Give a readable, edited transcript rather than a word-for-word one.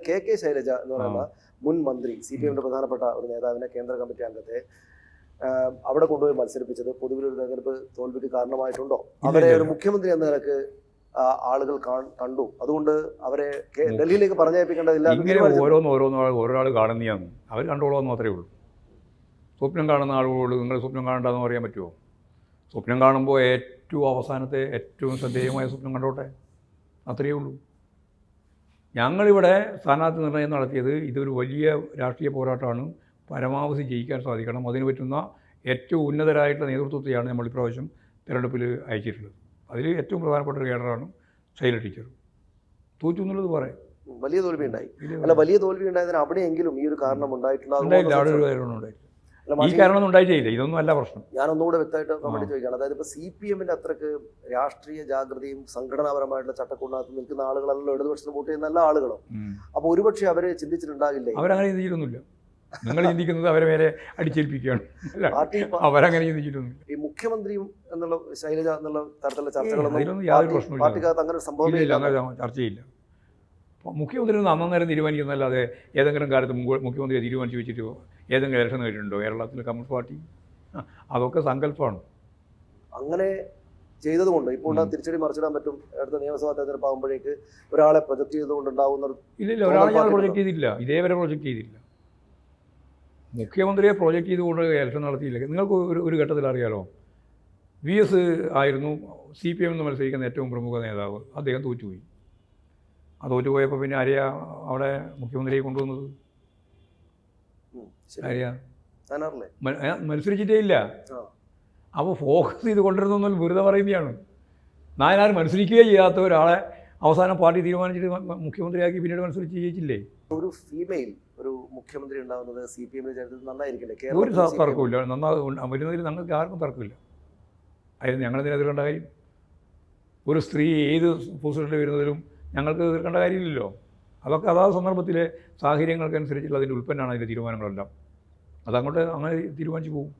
K Shailaja എന്ന് പറയുന്ന മുൻ മന്ത്രി CPM പ്രധാനപ്പെട്ട ഒരു നേതാവിനെ കേന്ദ്ര കമ്മിറ്റി അംഗത്തെ അവിടെ കൊണ്ടുപോയി മത്സരിപ്പിച്ചത് പൊതുവിലൊരു തെരഞ്ഞെടുപ്പ് തോൽവിക്ക് കാരണമായിട്ടുണ്ടോ? അവരെ ഒരു മുഖ്യമന്ത്രി എന്ന നിലക്ക് ആളുകൾ കണ്ടു, അതുകൊണ്ട് അവരെ ഡൽഹിയിലേക്ക് പറഞ്ഞേൽപ്പിക്കേണ്ടതില്ല. ഓരോരാൾ കാണുന്നതാണ്, അവർ കണ്ടോളാന്ന് മാത്രമേ ഉള്ളൂ. സ്വപ്നം കാണുന്ന ആളുകളോട് നിങ്ങൾ സ്വപ്നം കാണണ്ടെന്ന് പറയാൻ പറ്റുമോ? സ്വപ്നം കാണുമ്പോൾ ഏറ്റവും അവസാനത്തെ ഏറ്റവും ശ്രദ്ധേയമായ സ്വപ്നം കണ്ടോട്ടെ, അത്രയേ ഉള്ളൂ. ഞങ്ങളിവിടെ സ്ഥാനാർത്ഥി നിർണ്ണയം നടത്തിയത് ഇതൊരു വലിയ രാഷ്ട്രീയ പോരാട്ടമാണ്, പരമാവധി ജയിക്കാൻ സാധിക്കണം, അതിന് പറ്റുന്ന ഏറ്റവും ഉന്നതരായിട്ടുള്ള നേതൃത്വത്തെയാണ് നമ്മൾ ഇപ്രാവശ്യം തിരഞ്ഞെടുപ്പിൽ അയച്ചിട്ടുള്ളത്. അതിൽ ഏറ്റവും പ്രധാനപ്പെട്ട ഒരു കേഡറാണ് ശൈല ടീച്ചർ. തോറ്റു എന്നുള്ളത് പറയാം. വലിയ തോൽവി ഉണ്ടായി. അല്ല, വലിയ തോൽവി ഉണ്ടായതിന് അവിടെയെങ്കിലും ഈ ഒരു കാരണം ഉണ്ടായിട്ടില്ല. ഈ കാരണമൊന്നും ഉണ്ടായിട്ടില്ല. ഇതൊന്നും അല്ല പ്രശ്നം. ഞാൻ ഒന്നുകൂടെ വ്യക്തമായിട്ട് കമന്റ് ചോദിക്കുകയാണ്. അതായത് ഇപ്പോൾ CPM അത്രക്ക് രാഷ്ട്രീയ ജാഗ്രതയും സംഘടനാപരമായിട്ടുള്ള ചട്ടക്കൂടിനകത്ത് നിൽക്കുന്ന ആളുകളല്ലോ ഇടതുപക്ഷത്തിന് വോട്ട് ചെയ്യുന്ന എല്ലാ ആളുകളും. അപ്പോൾ ഒരുപക്ഷെ അവര് ചിന്തിച്ചിട്ടുണ്ടാകില്ലേ? അവരങ്ങനെ ചിന്തിച്ചിട്ടൊന്നുമില്ല. നിങ്ങൾ ചിന്തിക്കുന്നത് അവരെ മേലെ അടിച്ചേൽപ്പിക്കുകയാണ്. അവരങ്ങനെ ചിന്തിച്ചിട്ടൊന്നുമില്ല. ഈ മുഖ്യമന്ത്രിയും എന്നുള്ള ശൈലജ എന്നുള്ള തരത്തിലുള്ള ചർച്ചകളൊന്നും യാതൊരു പ്രശ്നമില്ല. പാർട്ടിക്കകത്ത് അങ്ങനെ സംഭവമില്ല, ചർച്ചയില്ല. മുഖ്യമന്ത്രി അന്നേരം തീരുമാനിക്കുന്നല്ലാതെ ഏതെങ്കിലും കാലത്ത് മുഖ്യമന്ത്രിയെ തീരുമാനിച്ച് വെച്ചിട്ട് ഏതെങ്കിലും ഇലക്ഷൻ കഴിഞ്ഞിട്ടുണ്ടോ കേരളത്തിൽ കമ്മ്യൂണിസ്റ്റ് പാർട്ടി? അതൊക്കെ സങ്കല്പമാണ്. അങ്ങനെ ചെയ്തതുകൊണ്ട് ഇപ്പോൾ തിരിച്ചടി മറിച്ചിടാൻ പറ്റും. അടുത്ത നിയമസഭാ തെരഞ്ഞെടുപ്പ് ആകുമ്പോഴേക്ക് ഒരാളെ പ്രൊജക്ട് ചെയ്തുകൊണ്ടുണ്ടാവുന്ന ഇല്ല, ഒരാളെ ഞാൻ പ്രൊജക്ട് ചെയ്തില്ല, ഇതേവരെ പ്രൊജക്ട് ചെയ്തില്ല. മുഖ്യമന്ത്രിയെ പ്രൊജക്ട് ചെയ്തുകൊണ്ട് ഇലക്ഷൻ നടത്തിയില്ല. നിങ്ങൾക്ക് ഒരു ഘട്ടത്തിൽ അറിയാലോ, VS ആയിരുന്നു CPM മത്സരിക്കുന്ന ഏറ്റവും പ്രമുഖ നേതാവ്. അദ്ദേഹം തോറ്റുപോയി. ആ തോറ്റുപോയപ്പോൾ പിന്നെ ആരെയാ അവിടെ മുഖ്യമന്ത്രിയെ കൊണ്ടുവന്നത്? ആരെയാ? മത്സരിച്ചിട്ടേ ഇല്ല. അപ്പോൾ ഫോക്കസ് ചെയ്ത് കൊണ്ടിരുന്നൊന്നും വെറുതെ പറയുന്നതാണ്. നായനാരും മത്സരിക്കുകയും ചെയ്യാത്ത ഒരാളെ അവസാനം പാർട്ടി തീരുമാനിച്ചിട്ട് മുഖ്യമന്ത്രിയാക്കി പിന്നീട് മത്സരിച്ച് ജയിച്ചില്ലേ? ഒരു ഫീമെയിൽ ഒരു മുഖ്യമന്ത്രി ഉണ്ടാകുന്നത് CPM നന്നായിരിക്കില്ലേ? ഒരു തർക്കമില്ല, വരുന്നതിൽ ഞങ്ങൾക്ക് ആർക്കും തർക്കമില്ല. അതിന് ഞങ്ങളെന്തിനാ എതിർക്കേണ്ട കാര്യം? ഒരു സ്ത്രീ ഏത് പൊസിഷനിൽ വരുന്നതിലും ഞങ്ങൾക്ക് എതിർക്കേണ്ട കാര്യമില്ലല്ലോ. അതൊക്കെ അതാത് സന്ദർഭത്തിലെ സാഹചര്യങ്ങൾക്കനുസരിച്ചുള്ള അതിൻ്റെ ഉൽപ്പന്നമാണ് അതിൻ്റെ തീരുമാനങ്ങളെല്ലാം. അതങ്ങോട്ട് അങ്ങനെ തീരുമാനിച്ച് പോകും.